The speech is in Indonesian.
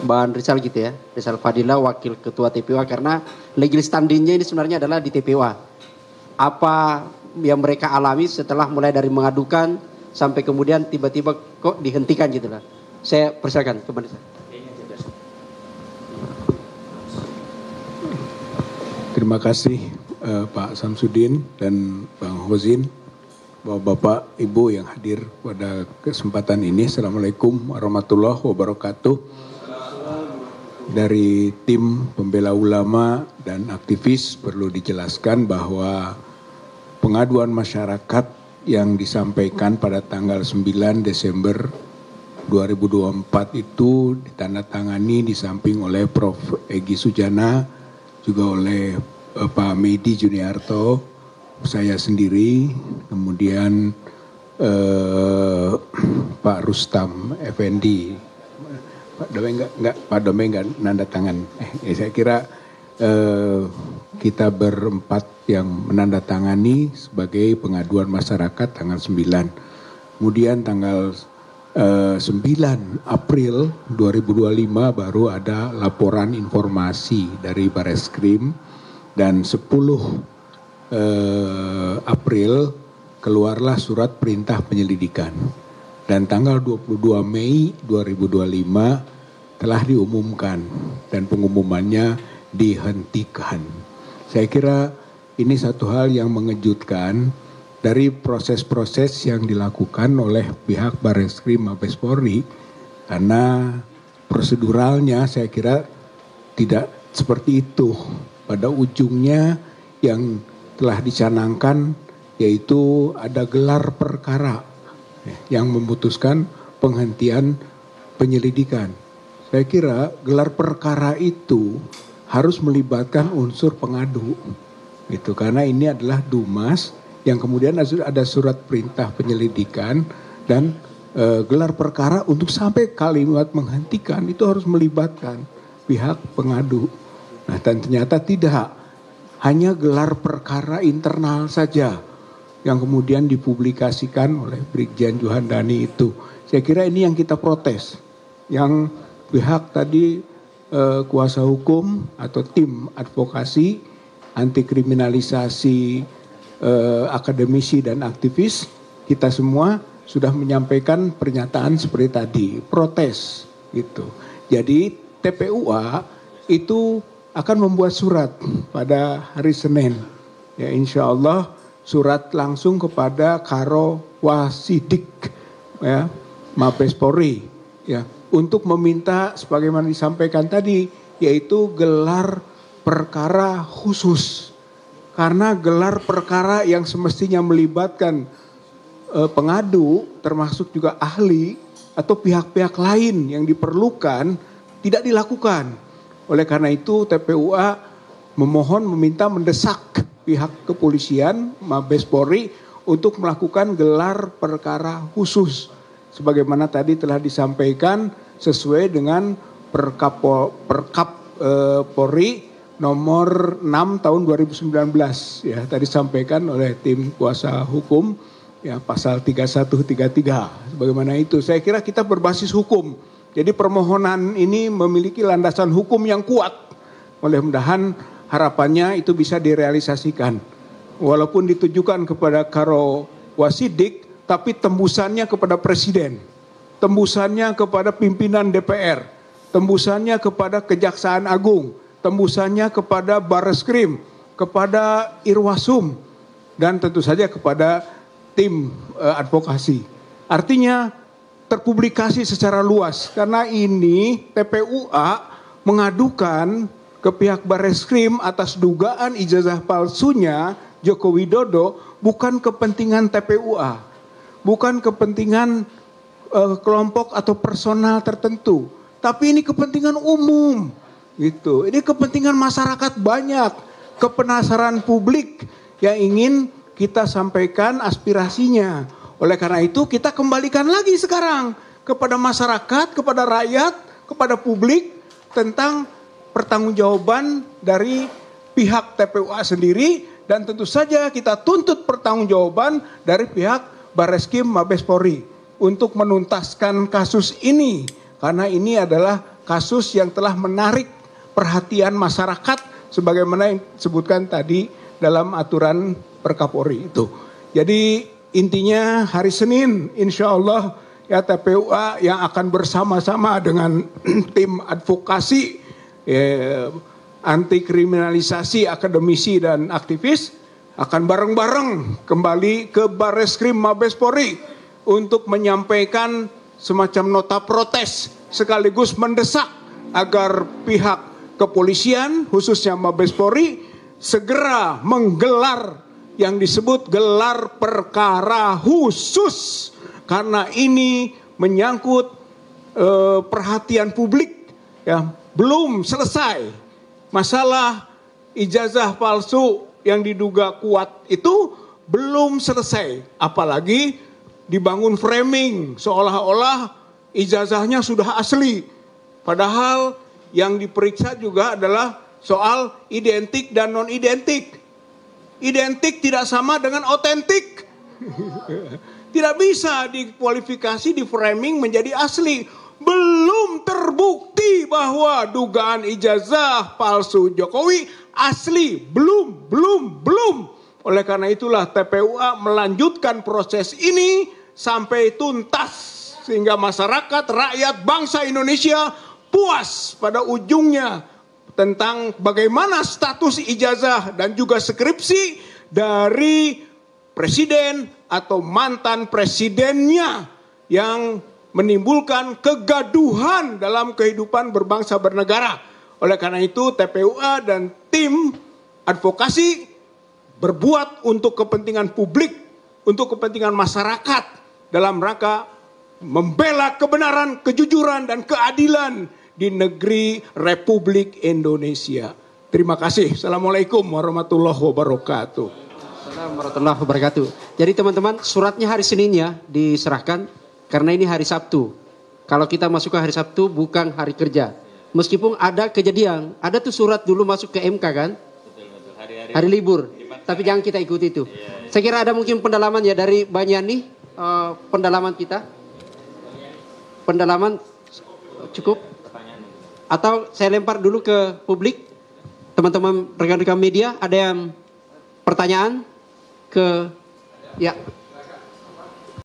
Bang Rizal gitu ya, Rizal Fadila, Wakil Ketua TPUA, karena legal standingnya ini sebenarnya adalah di TPUA. Apa yang mereka alami setelah mulai dari mengadukan sampai kemudian tiba-tiba kok dihentikan gitu lah. Saya persilakan kepada saya. Terima kasih Pak Samsudin dan Bang Hozin, Bapak Ibu yang hadir pada kesempatan ini. Assalamualaikum warahmatullahi wabarakatuh. Dari tim pembela ulama dan aktivis perlu dijelaskan bahwa pengaduan masyarakat yang disampaikan pada tanggal 9 Desember 2024 itu ditandatangani di samping oleh Prof. Egy Sujana, juga oleh Pak Medi Juniarto, saya sendiri, kemudian Pak Rustam Effendi. Pak Dome enggak nanda tangan. Saya kira kita berempat yang menandatangani sebagai pengaduan masyarakat tanggal 9. Kemudian tanggal 9 April 2025 baru ada laporan informasi dari Bareskrim, dan 10 April keluarlah surat perintah penyelidikan. Dan tanggal 22 Mei 2025 telah diumumkan dan pengumumannya dihentikan. Saya kira ini satu hal yang mengejutkan dari proses-proses yang dilakukan oleh pihak Bareskrim Mabes Polri, karena proseduralnya saya kira tidak seperti itu. Pada ujungnya yang telah dicanangkan yaitu ada gelar perkara yang memutuskan penghentian penyelidikan. Saya kira gelar perkara itu harus melibatkan unsur pengadu, gitu, karena ini adalah Dumas yang kemudian ada surat perintah penyelidikan dan gelar perkara untuk sampai kalimat menghentikan itu harus melibatkan pihak pengadu. Nah, dan ternyata tidak, hanya gelar perkara internal saja yang kemudian dipublikasikan oleh Brigjen Juhandani itu. Saya kira ini yang kita protes. Yang pihak tadi kuasa hukum atau tim advokasi anti kriminalisasi akademisi dan aktivis, kita semua sudah menyampaikan pernyataan seperti tadi, protes gitu. Jadi TPUA itu akan membuat surat pada hari Senin. Ya, insya Allah surat langsung kepada Karo Wasidik, ya, Mabes Polri, ya, untuk meminta sebagaimana disampaikan tadi, yaitu gelar perkara khusus. Karena gelar perkara yang semestinya melibatkan pengadu, termasuk juga ahli atau pihak-pihak lain yang diperlukan, tidak dilakukan. Oleh karena itu TPUA memohon, meminta, mendesak pihak kepolisian Mabes Polri untuk melakukan gelar perkara khusus sebagaimana tadi telah disampaikan sesuai dengan Perkap Polri nomor 6 tahun 2019, ya, tadi disampaikan oleh tim kuasa hukum, ya, pasal 3133 sebagaimana itu. Saya kira kita berbasis hukum. Jadi permohonan ini memiliki landasan hukum yang kuat. Mudah-mudahan harapannya itu bisa direalisasikan. Walaupun ditujukan kepada Karo Wasidik, tapi tembusannya kepada Presiden, tembusannya kepada pimpinan DPR, tembusannya kepada Kejaksaan Agung, tembusannya kepada Bareskrim, kepada Irwasum, dan tentu saja kepada tim advokasi. Artinya terpublikasi secara luas, karena ini TPUA mengadukan ke pihak Bareskrim atas dugaan ijazah palsunya Joko Widodo, bukan kepentingan TPUA, bukan kepentingan kelompok atau personal tertentu, tapi ini kepentingan umum, gitu. Ini kepentingan masyarakat banyak, kepenasaran publik yang ingin kita sampaikan aspirasinya. Oleh karena itu kita kembalikan lagi sekarang kepada masyarakat, kepada rakyat, kepada publik tentang pertanggungjawaban dari pihak TPUA sendiri, dan tentu saja kita tuntut pertanggungjawaban dari pihak Bareskrim Mabes Polri untuk menuntaskan kasus ini, karena ini adalah kasus yang telah menarik perhatian masyarakat sebagaimana yang disebutkan tadi dalam aturan Perkapolri itu. Jadi intinya hari Senin insya Allah ya TPUA yang akan bersama-sama dengan tim advokasi anti kriminalisasi akademisi dan aktivis akan bareng-bareng kembali ke Barreskrim Mabes Polri untuk menyampaikan semacam nota protes sekaligus mendesak agar pihak kepolisian khususnya Mabes Polri segera menggelar yang disebut gelar perkara khusus karena ini menyangkut perhatian publik ya, belum selesai masalah ijazah palsu yang diduga kuat itu belum selesai, apalagi dibangun framing seolah-olah ijazahnya sudah asli, padahal yang diperiksa juga adalah soal identik dan non identik. Identik tidak sama dengan otentik. Tidak bisa dikualifikasi, di framing menjadi asli. Belum terbukti bahwa dugaan ijazah palsu Jokowi asli. Belum. Oleh karena itulah TPUA melanjutkan proses ini sampai tuntas. Sehingga masyarakat, rakyat, bangsa Indonesia puas pada ujungnya tentang bagaimana status ijazah dan juga skripsi dari presiden atau mantan presidennya yang menimbulkan kegaduhan dalam kehidupan berbangsa bernegara. Oleh karena itu TPUA dan tim advokasi berbuat untuk kepentingan publik, untuk kepentingan masyarakat dalam rangka membela kebenaran, kejujuran dan keadilan di negeri Republik Indonesia. Terima kasih. Assalamualaikum warahmatullahi wabarakatuh. Assalamualaikum warahmatullahi wabarakatuh. Jadi teman-teman, suratnya hari Senin ya diserahkan karena ini hari Sabtu. Kalau kita masuk ke hari Sabtu bukan hari kerja. Meskipun ada kejadian, ada tuh surat dulu masuk ke MK kan? Hari libur. Tapi jangan kita ikuti itu. Saya kira ada mungkin pendalaman ya dari Banyani, pendalaman kita. Pendalaman cukup? Atau saya lempar dulu ke publik. Teman-teman rekan-rekan media, ada yang pertanyaan ke ya